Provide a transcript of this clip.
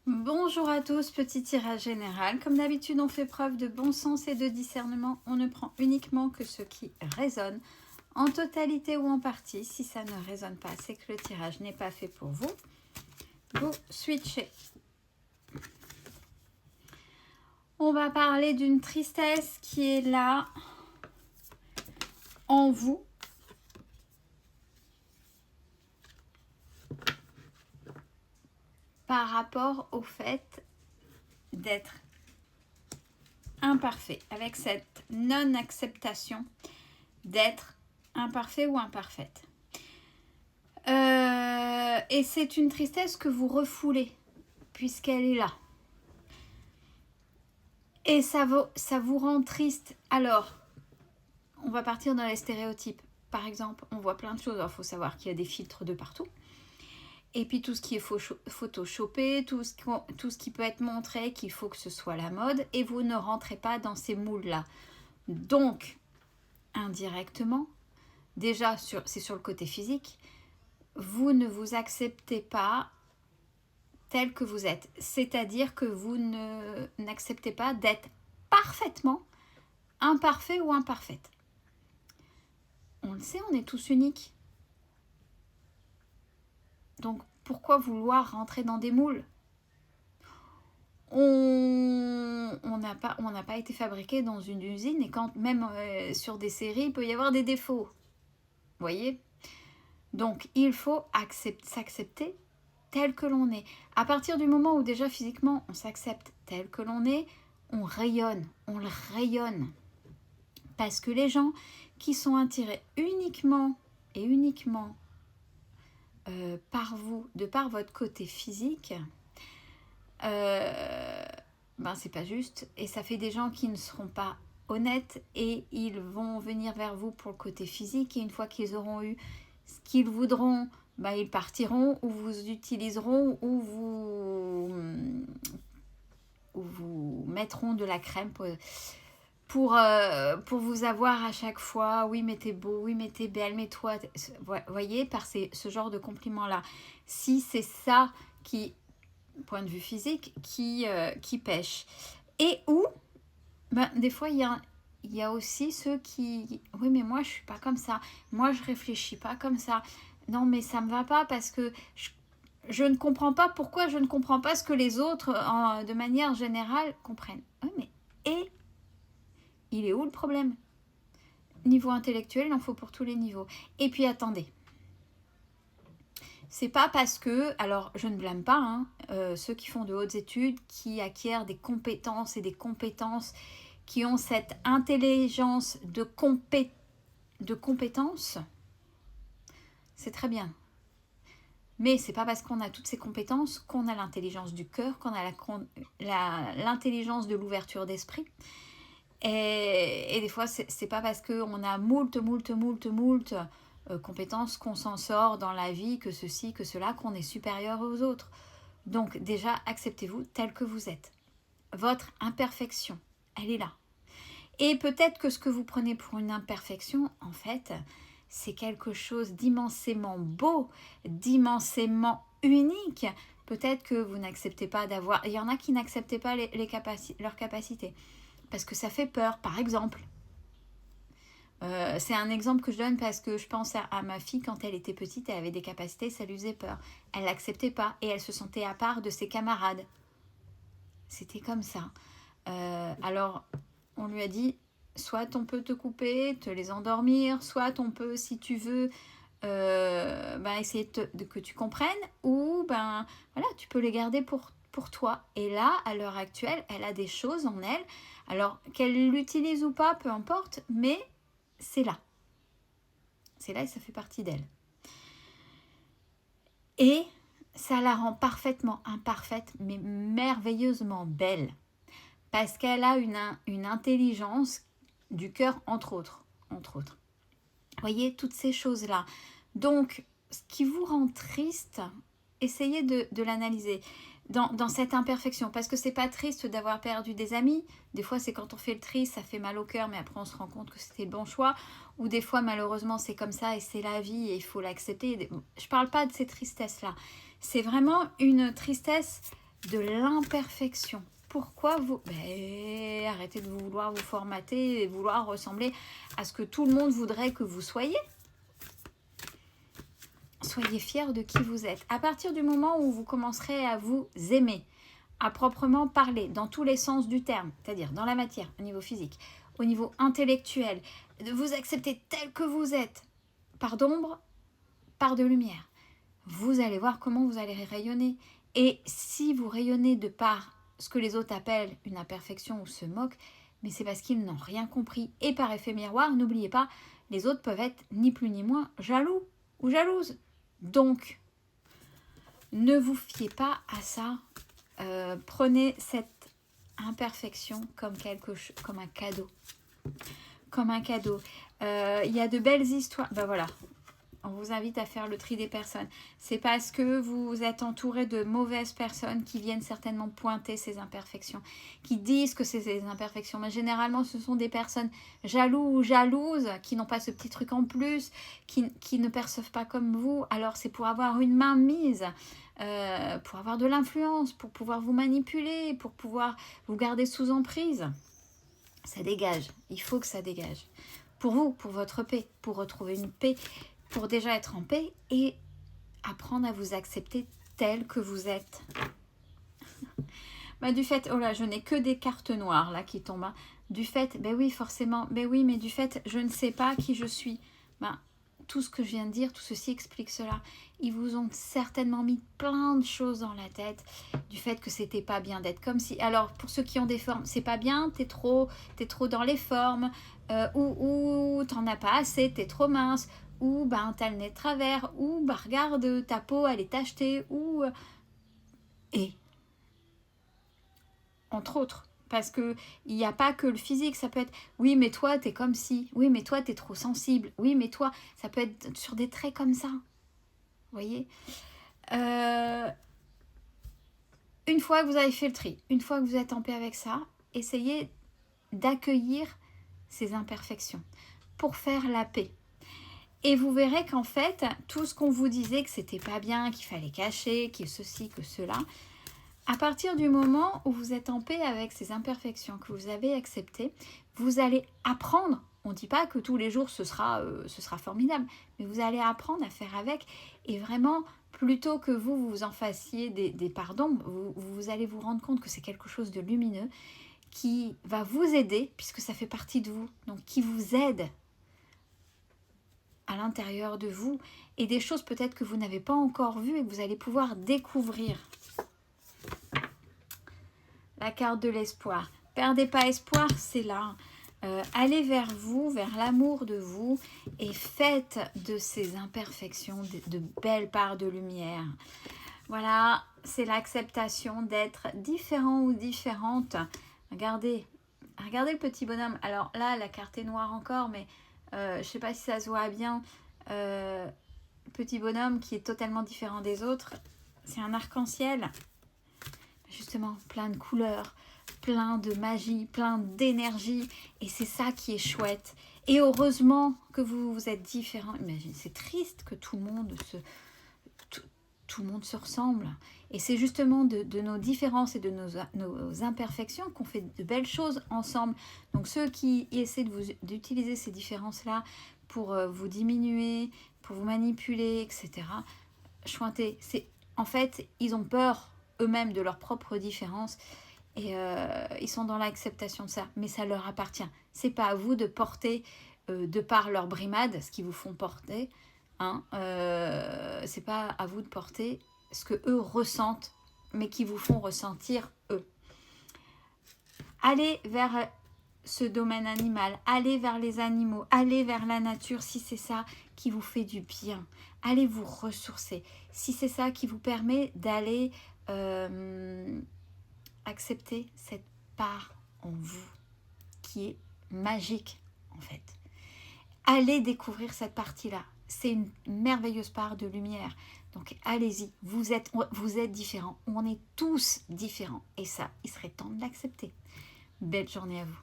Bonjour à tous, petit tirage général. Comme d'habitude, on fait preuve de bon sens et de discernement. On ne prend uniquement que ce qui résonne, en totalité ou en partie. Si ça ne résonne pas, c'est que le tirage n'est pas fait pour vous. Vous switchez. On va parler d'une tristesse qui est là, en vous. Par rapport au fait d'être imparfait, avec cette non-acceptation d'être imparfait ou imparfaite. Et c'est une tristesse que vous refoulez, puisqu'elle est là. Et ça vous rend triste. Alors, on va partir dans les stéréotypes. Par exemple, on voit plein de choses. Il faut savoir qu'il y a des filtres de partout. Et puis tout ce qui est photoshopé, tout ce qui peut être montré, qu'il faut que ce soit la mode. Et vous ne rentrez pas dans ces moules-là. Donc, indirectement, déjà, c'est sur le côté physique, vous ne vous acceptez pas tel que vous êtes. C'est-à-dire que vous n'acceptez pas d'être parfaitement imparfait ou imparfaite. On le sait, on est tous uniques. Donc, pourquoi vouloir rentrer dans des moules ? On n'a pas été fabriqué dans une usine et quand même sur des séries, il peut y avoir des défauts. Vous voyez ? Donc, il faut s'accepter tel que l'on est. À partir du moment où déjà physiquement on s'accepte tel que l'on est, on rayonne, on le rayonne. Parce que les gens qui sont attirés uniquement par vous, de par votre côté physique, c'est pas juste. Et ça fait des gens qui ne seront pas honnêtes et ils vont venir vers vous pour le côté physique. Et une fois qu'ils auront eu ce qu'ils voudront, ils partiront ou vous utiliseront ou vous mettront de la crème pour vous avoir à chaque fois. Oui, mais t'es beau, oui, mais t'es belle, mais toi... Voyez, par ce genre de compliments-là. Si c'est ça qui, point de vue physique, qui pêche. Et où, des fois, il y a aussi ceux qui... Oui, mais moi, je suis pas comme ça. Moi, je réfléchis pas comme ça. Non, mais ça me va pas parce que je ne comprends pas pourquoi je ne comprends pas ce que les autres, de manière générale, comprennent. Oui, mais... Et il est où le problème ? Niveau intellectuel, il en faut pour tous les niveaux. Et puis, attendez. C'est pas parce que, alors je ne blâme pas, ceux qui font de hautes études, qui acquièrent des compétences et des compétences, qui ont cette intelligence de compétences, c'est très bien. Mais c'est pas parce qu'on a toutes ces compétences qu'on a l'intelligence du cœur, qu'on a l'intelligence de l'ouverture d'esprit. Et des fois, c'est pas parce qu'on a moult compétences qu'on s'en sort dans la vie, que ceci, que cela, qu'on est supérieur aux autres. Donc déjà, acceptez-vous tel que vous êtes. Votre imperfection, elle est là. Et peut-être que ce que vous prenez pour une imperfection, en fait, c'est quelque chose d'immensément beau, d'immensément unique. Peut-être que vous n'acceptez pas d'avoir... Il y en a qui n'acceptent pas leurs capacités. Parce que ça fait peur, par exemple. C'est un exemple que je donne parce que je pense à ma fille quand elle était petite, elle avait des capacités, ça lui faisait peur. Elle l'acceptait pas et elle se sentait à part de ses camarades. C'était comme ça. Alors, on lui a dit, soit on peut te couper, te les endormir, soit on peut, si tu veux, essayer que tu comprennes, ou tu peux les garder pour toi. Et là, à l'heure actuelle, elle a des choses en elle. Alors, qu'elle l'utilise ou pas, peu importe, mais c'est là. C'est là et ça fait partie d'elle. Et ça la rend parfaitement imparfaite, mais merveilleusement belle. Parce qu'elle a une intelligence du cœur, entre autres. Vous voyez, toutes ces choses-là. Donc, ce qui vous rend triste, essayez de l'analyser dans cette imperfection. Parce que c'est pas triste d'avoir perdu des amis. Des fois, c'est quand on fait le tri, ça fait mal au cœur, mais après, on se rend compte que c'était le bon choix. Ou des fois, malheureusement, c'est comme ça et c'est la vie et il faut l'accepter. Je parle pas de ces tristesses-là. C'est vraiment une tristesse de l'imperfection. Pourquoi vous... arrêtez de vouloir vous formater et vouloir ressembler à ce que tout le monde voudrait que vous soyez. Soyez fiers de qui vous êtes. À partir du moment où vous commencerez à vous aimer, à proprement parler, dans tous les sens du terme, c'est-à-dire dans la matière, au niveau physique, au niveau intellectuel, de vous accepter tel que vous êtes, par d'ombre, par de lumière, vous allez voir comment vous allez rayonner. Et si vous rayonnez de par ce que les autres appellent une imperfection ou se moquent, mais c'est parce qu'ils n'ont rien compris. Et par effet miroir, n'oubliez pas, les autres peuvent être ni plus ni moins jaloux ou jalouses. Donc, ne vous fiez pas à ça. Prenez cette imperfection comme comme un cadeau. Comme un cadeau. Il y a de belles histoires. Ben voilà. On vous invite à faire le tri des personnes. C'est parce que vous êtes entouré de mauvaises personnes qui viennent certainement pointer ces imperfections, qui disent que c'est des imperfections. Mais généralement, ce sont des personnes jaloux ou jalouses qui n'ont pas ce petit truc en plus, qui ne perçoivent pas comme vous. Alors, c'est pour avoir une main mise, pour avoir de l'influence, pour pouvoir vous manipuler, pour pouvoir vous garder sous emprise. Ça dégage. Il faut que ça dégage. Pour vous, pour votre paix, pour retrouver une paix, pour déjà être en paix et apprendre à vous accepter tel que vous êtes. Du fait, oh là, je n'ai que des cartes noires là qui tombent. Du fait, ben oui, forcément, ben oui, mais du fait, je ne sais pas qui je suis. Tout ce que je viens de dire, tout ceci explique cela. Ils vous ont certainement mis plein de choses dans la tête du fait que c'était pas bien d'être comme si. Alors, pour ceux qui ont des formes, c'est pas bien, t'es trop dans les formes, ou t'en as pas assez, t'es trop mince, ou t'as le nez de travers, ou regarde ta peau elle est tachetée, ou et entre autres, parce que il n'y a pas que le physique, ça peut être oui mais toi t'es comme si, oui mais toi t'es trop sensible, oui mais toi, ça peut être sur des traits comme ça, vous voyez. Une fois que vous avez fait le tri, une fois que vous êtes en paix avec ça, essayez d'accueillir ces imperfections pour faire la paix. Et vous verrez qu'en fait, tout ce qu'on vous disait que c'était pas bien, qu'il fallait cacher, que ceci, que cela, à partir du moment où vous êtes en paix avec ces imperfections que vous avez acceptées, vous allez apprendre. On ne dit pas que tous les jours ce sera formidable, mais vous allez apprendre à faire avec. Et vraiment, plutôt que vous en fassiez des pardons, vous allez vous rendre compte que c'est quelque chose de lumineux qui va vous aider, puisque ça fait partie de vous, donc qui vous aide à l'intérieur de vous, et des choses peut-être que vous n'avez pas encore vues et que vous allez pouvoir découvrir. La carte de l'espoir. Perdez pas espoir, c'est là. Allez vers vous, vers l'amour de vous, et faites de ces imperfections de belles parts de lumière. Voilà, c'est l'acceptation d'être différent ou différente. Regardez le petit bonhomme. Alors là, la carte est noire encore, mais je ne sais pas si ça se voit bien. Petit bonhomme qui est totalement différent des autres. C'est un arc-en-ciel. Justement, plein de couleurs, plein de magie, plein d'énergie. Et c'est ça qui est chouette. Et heureusement que vous êtes différents. Imaginez, c'est triste que tout le monde se ressemble. Et c'est justement de nos différences et de nos imperfections qu'on fait de belles choses ensemble. Donc ceux qui essaient d'utiliser ces différences-là pour vous diminuer, pour vous manipuler, etc. Chointez. En fait, ils ont peur eux-mêmes de leurs propres différences et ils sont dans l'acceptation de ça. Mais ça leur appartient. C'est pas à vous de porter, de par leur brimade, ce qu'ils vous font porter. C'est pas à vous de porter ce que eux ressentent, mais qui vous font ressentir eux. Allez vers ce domaine animal, allez vers les animaux, allez vers la nature si c'est ça qui vous fait du bien. Allez vous ressourcer. Si c'est ça qui vous permet d'aller accepter cette part en vous qui est magique en fait. Allez découvrir cette partie-là. C'est une merveilleuse part de lumière. Donc allez-y, vous êtes différents. On est tous différents. Et ça, il serait temps de l'accepter. Belle journée à vous.